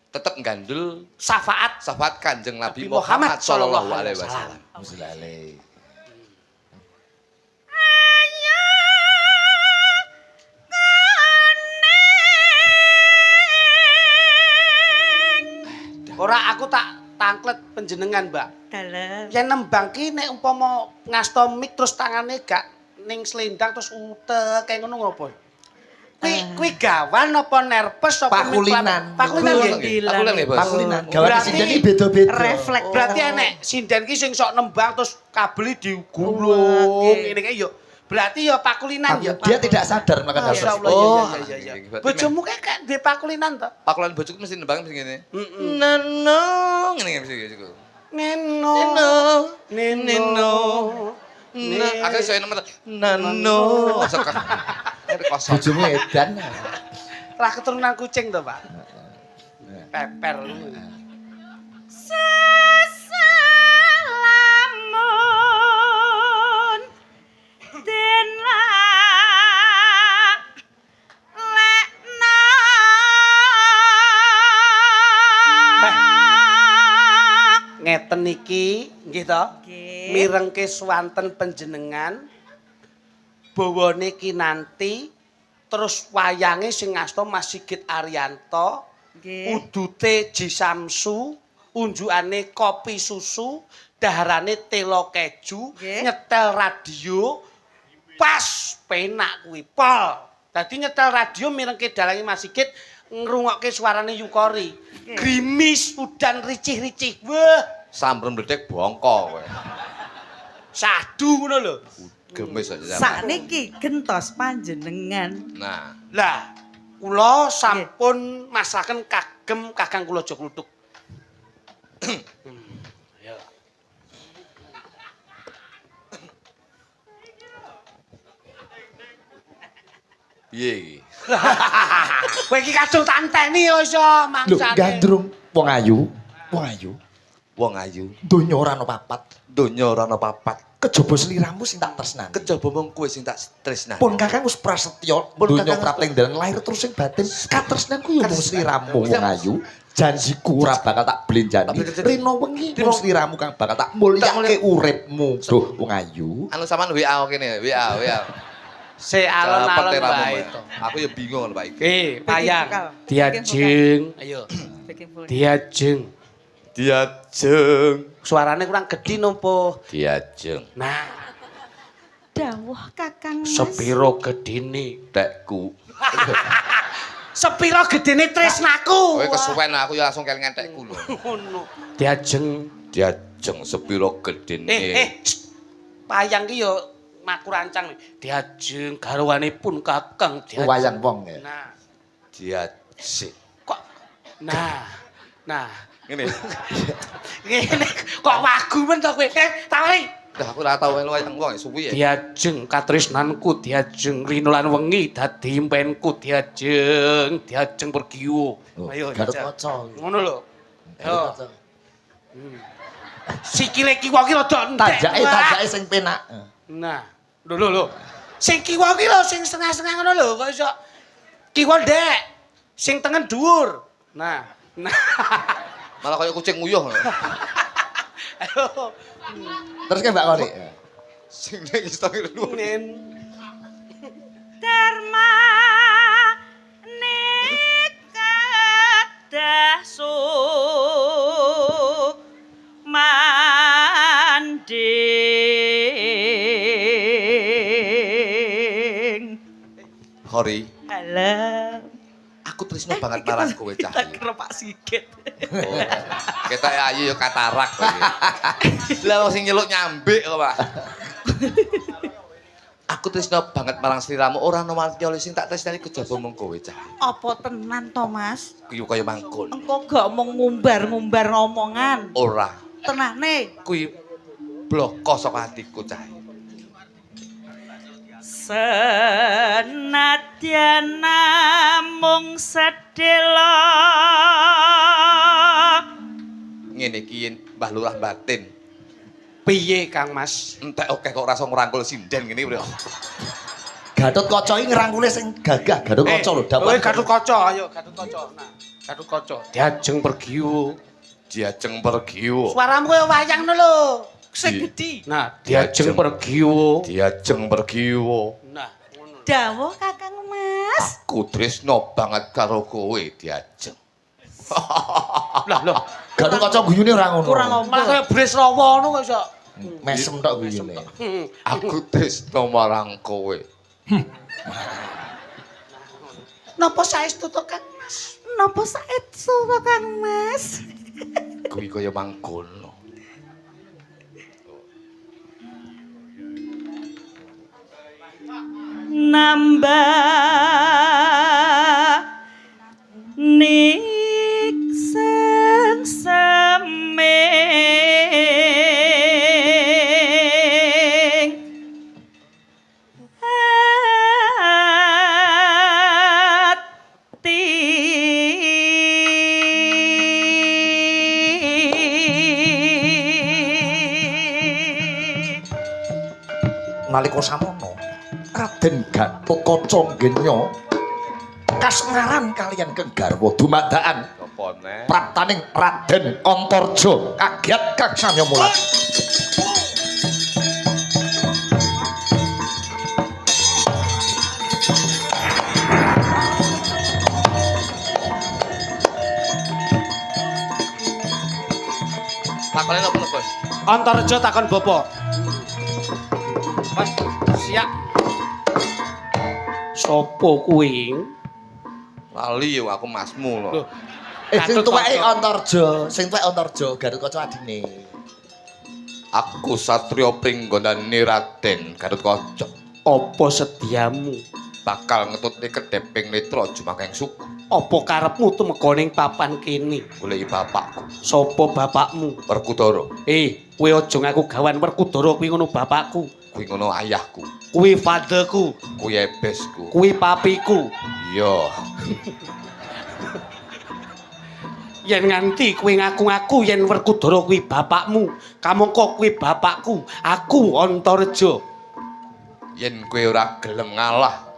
Tetep gandul syafaat syafaat Kanjeng Nabi Nabi Muhammad Muhammad sallallahu sallallahu alaihi alaihi wasallam. Muslale. Ora aku tak tangklet panjenengan, Mbak. Dalem. Yen nembang ki nek umpama ngasta mik terus tangane gak ning slendang terus utek kayak ngono ngopo? Kuwi gawan apa nerpes apa Pakulinan. Pakulinan nggih. Pakulinan nggih, Bos. Pakulinan. Gawe Berarti- sinden iki beda-beda. Refleks. Berarti enek sinden ki sing sok nembang terus kabel digulung ngene kae yo. Berarti ya pakulinan ya. Dia tidak sadar maka Masya dapat. Allah, Oh, iya. iya. Bojomu kayak duwe pakulinan to? Pakulan bojoku mesti nembang mesti ngene. Heeh. Neno ngene mesti gitu. Neno. Neno. Nah, akhirnya saya nomor Nano. Kosong. Bojomu edan. Lah keturunan kucing to, Pak. Peper. Seselamun den lekna Ngeten niki nggih to. Nggih. Mirengke swanten panjenengan bawane kinanti terus wayange sing ngasta Mas Sigit Arianto, Nggih. udute Ji Samsu, unjukane kopi susu, daharane telo keju, Nggih. nyetel radio pas penak kuwi pol. Dadi nyetel radio mirengke dalange Mas Sigit ngrungokke suarane Yukori. Nggih. Grimis udan ricih-ricih. Wah, Sambrem bledek bongko kowe. sadu ngono lho. Gemes aja. Sakniki gentos panjenengan. Nah, Lah, kula sampun masaken kagem Kakang kula aja kluthuk. Ya. piye iki? Kowe iki kadung tak enteni ya iso Lho, mangsane. gandrung wong ayu. Wong ayu. Wong ayu, Donya ora ana papat. donya ora ana papat. Kejaba sliramu sing tak tresnani. Kejaba mung kowe sing tak tresnani. Pun kakang wis prasetya Pun donya kakang prapting dalan lahir terus sing batin. Katresnanku yo mung sliramu wong ayu. Janjiku ora bakal tak blenjani. Rino wengi mung sliramu kang bakal tak mulyake uripmu. Duh wong ayu. Anu sampean WA kene, WA. Se alon-alon wae to. Aku ya bingung lho Pak iki. Payang. vokal. Diajeng. Ayo. Backing full. Diajeng. Diajeng. Suarane kurang gedhi nopo? Diajeng. Nah, Dawuh Kakang Mas. sepiro gedine? Tekku. Sepiro gedene tresnaku? Kowe kesuwen aku ya langsung kelingan tekku lho. Ngono. Diajeng. Diajeng sepiro gedene. Payang ki yo maku rancang nih. Diajeng garwanipun Kakang diajeng. Wayang wong ya. Nah, Diajeng. kok nah Ngene. ngene kok wagu men to kowe. Tawari. Dah aku ora tau melu wayang wong suwi ya. Diajeng katresnanku diajeng rino lan wengi dadi impenku diajeng pergiwo. Ayo Garut jajal. kaca. Ngono lho. Yo. Sikile kiwa ki rada entek. Tajake sing penak. Nah, lho. Sing kiwa ki lho sing setengah-setengah ngono lho kok iso kiwa ndek. Sing tengen dhuwur. Nah. Malah kaya kucing nguyuh. Ayo. Terus ke Mbak Kori. Sing nek iso luwih. Nen. Dharma nikadah manding. Hori, Halo. aku tresno banget marang kowe cah. Kita kira Pak Sigit. Oh, ketok ayu ya katarak kowe. Lah wong sing nyeluk nyambik kok, Pak. Aku tresno banget marang sliramu ora ana manti sing tak tresnani kejaba mung kowe cah. Apa tenan to, Mas? Kuwi kaya mangkon. Engko gak mau ngumbar-ngumbar omongan. Ora. Tenane. Kuwi bloko saka atiku cah. Sen Senadyan namung sedelo. Ngene iki Mbah Lurah batin. Piye Kang Mas? Entek oke kok rasa ngrangkul sinden ngene bro. Gatotkaca iki ngrangkule sing gagah. Gatotkaca lho, dapat. Gatotkaca, ayo Gatotkaca. Nah, Gatotkaca. Diajeng pergiwo. Diajeng pergiwo. Suaramu kaya wayang lho. Sing gedhi. Nah, diajeng pergiwo. Diajeng pergiwo. Nah, ngono. Dawuh Kakang Mas. Aku tresno banget karo kowe Diajeng. Lah, Gatotkaca guyune ora ngono. Kurang malah ngomong. kaya Bresrawa ngono kok iso. Mesem tok guyune. Aku tresno marang kowe. Napa saestu to Kang Mas? Napa saestu Kakang Mas? Kuwi kaya mangkono. Nambah niksen seming ati Nalika samono Raden Gatotkaca ngenya kasmaran kalian Kang Garwa dumadakan Apa neh? praptaning Raden Antarja kaget Kang Samya Mulat. Takone napa lho, Bos? Antarja takon bapa. Mas, siap. Sopo kuwi? Lali yo aku masmu lho. Loh, Sing tuweke Gatotkaca. Antarja, Gatotkaca adine. Aku satriya pringgondane Raden Gatotkaca. Apa sediamu? Bakal ngetutne kedheping netra jumakeng suku. Apa karepmu tumeka ning papan kene? Goleki bapakku, Sopo bapakmu? Werkudara. Kowe aja ngaku gawan Werkudara kuwi ngono bapakku. Kuwi ngono ayahku, Kuwi fadeku, kuwi ebesku. kuwi papiku. Iya. Yen nganti kowe ngaku-ngaku yen Werkudara kuwi bapakmu, kamangka kuwi bapakku, aku Antarja. Yen kowe ora gelem ngalah,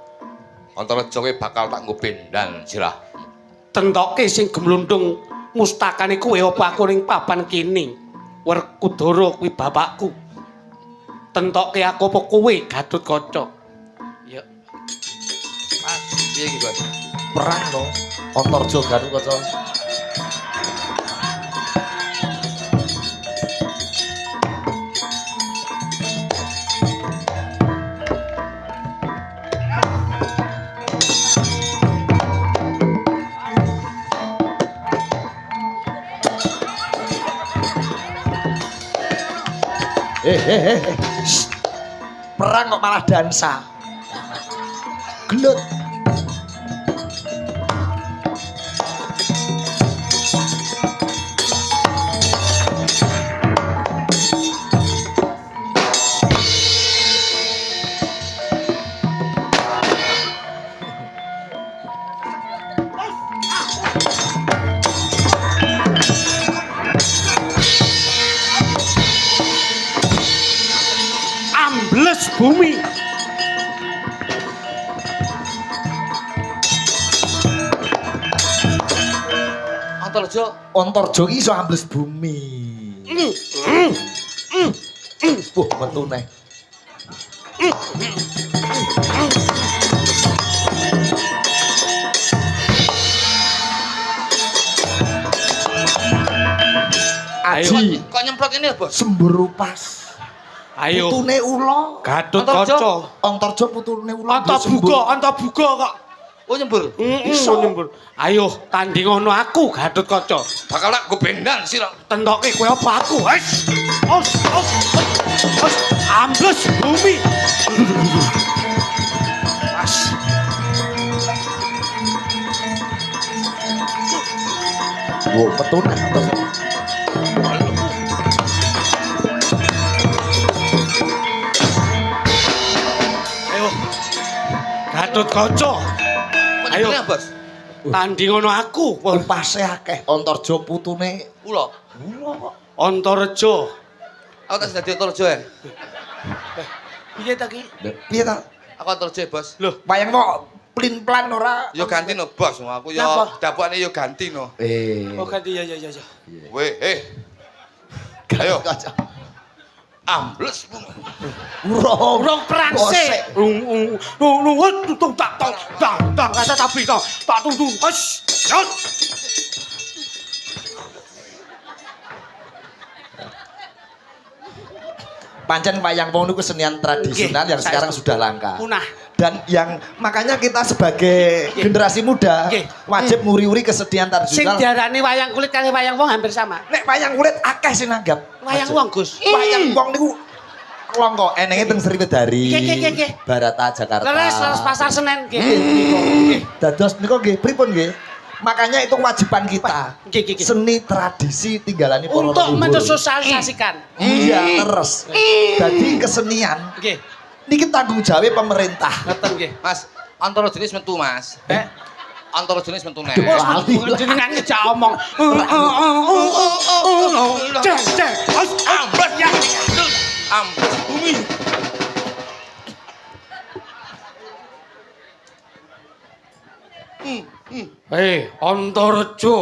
Antarja kowe bakal tak nggo bendan sirah. Tentoke sing gemlundung mustakane kowe apa aku ning papan kene. Werkudara kuwi bapakku. Tentoke aku apa kowe Gatotkaca. Ya. Mas, piye iki, Bos? Perang no Antarja Gatotkaca. Shh. Perang kok malah dansa. Gelut. Ambles bumi. Antarja iki iso ambles bumi. Metu neh. Aji, Kok nyemprot ini, Bos? semburu pas. Ayo. Putune ula. Gatotkaca. Antarja putune ula. Anta buga kok. Oh nyembur. Iso nyembur. Ayo tandingono aku Gatotkaca. Bakal tak nggo bendan sirah. Tentoke kowe apa aku? Wes. Os. Ambles bumi. Pas. Wo metu neh Antarja. Ayo. Gatotkaca. Ayo, Bos. tanding ngono aku. Pase akeh Antarja putune. Ula. Antareja. Aku tak dadi Antarja ya. Piye ta ki? Piye ta? Aku Antarja, Bos. Loh, Wayang kok plin-plan ora? Yo ganti no, Bos. Aku yo Napa? dapukane yo ganti no. oh ganti ya. Weh, ayo. Ambles. Urung perang sik. Tutung tak rasa tapi tak tutung. Wes. Yot. Pancen wayang wong niku kesenian tradisional yang sekarang sudah langka. Punah. Dan yang makanya kita sebagai generasi muda wajib nguri-uri kesenian Sing tradisional. diarani wayang kulit kali wayang wong hampir sama. Nek wayang kulit akeh sing nanggap. Wayang wong, Gus. Wayang wong niku klongko enenge teng Sriwedari. Nggih. Barata Jakarta. Leres pasar Senen nggih. Dados niku nggih pripun nggih? Makanya itu kewajiban kita. Nggih. Seni tradisi tinggalane para Untuk leluhur. mensosialisasikan. Iya, terus. Jadi kesenian Nggih. niki tanggung jawab pemerintah. Ngoten nggih. Mas, antara jenis metu, Mas. Antara jenis metu nek. Wes jenengan ngejak omong. Ceng. Ambles ya. Ambles bumi. Antareja.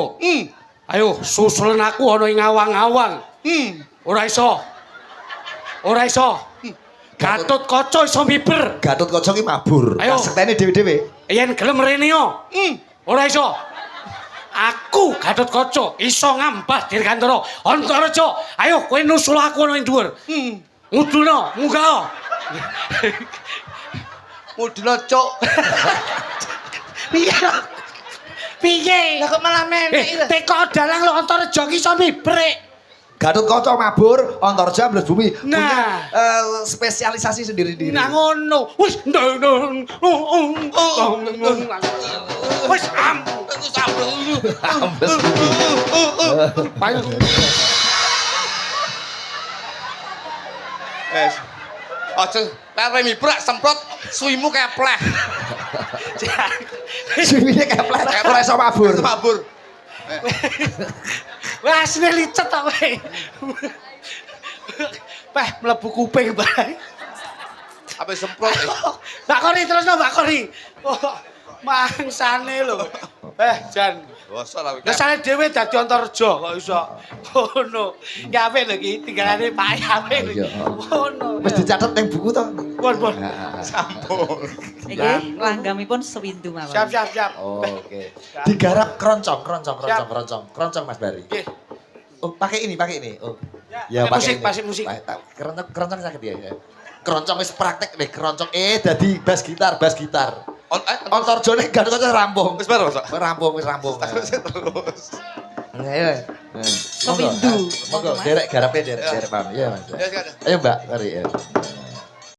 Ayo susulen aku ana ing awang-awang. Ora iso. Gatotkaca iso miber. Gatotkaca ki mabur. Ayo. Kasektene dhewe-dhewe. Yen gelem rene yo. Ora iso. Aku Gatotkaca iso ngambah Dirgantara. Antareja, ayo kowe nusul aku ana ing dhuwur. Nguduna, munggah. Mudina cuk. Piye? Lah kok malah menek. Teko dalang lho Antareja ki iso mibrek. Gatotkaca mabur, Antarja mlebu bumi. Nah. Punya spesialisasi sendiri-sendiri. Nah ngono. Wis Wis Ambes bumi. Payu. Wes. Aja lere mibrak semprot suwimu kepleh. Suwine keplek, ora iso mabur. Mabur. Wah, asine licet ta kowe. Peh mlebu kuping bae. Apa semprot? Mbak Kori terusno Mbak Kori. Oh, mangsane lho. Jan. Bosok lah. Lah sale dhewe dadi Antareja kok iso. Ngono. Gawe lho iki tinggalane Pak Yawe lho. Ngono. Wis dicatet ning buku to. Pun. Sampun. Iki langgamipun sewindu mawon. Siap. Oke. Digarap keroncong Mas Bari. Nggih. Oh, pakai ini. Oh. Ya, pakai musik. Keroncong sakit ya. Keroncong wis praktek nih, keroncong dadi bass gitar. Antarja nek Gatotkaca rampung. Wis baru, Sok. Rampung. Terus. Ayo. Sewindu. Monggo derek garape derek paham. Iya, Mas. Ya, sekarang. Ayo Mbak, mari ya.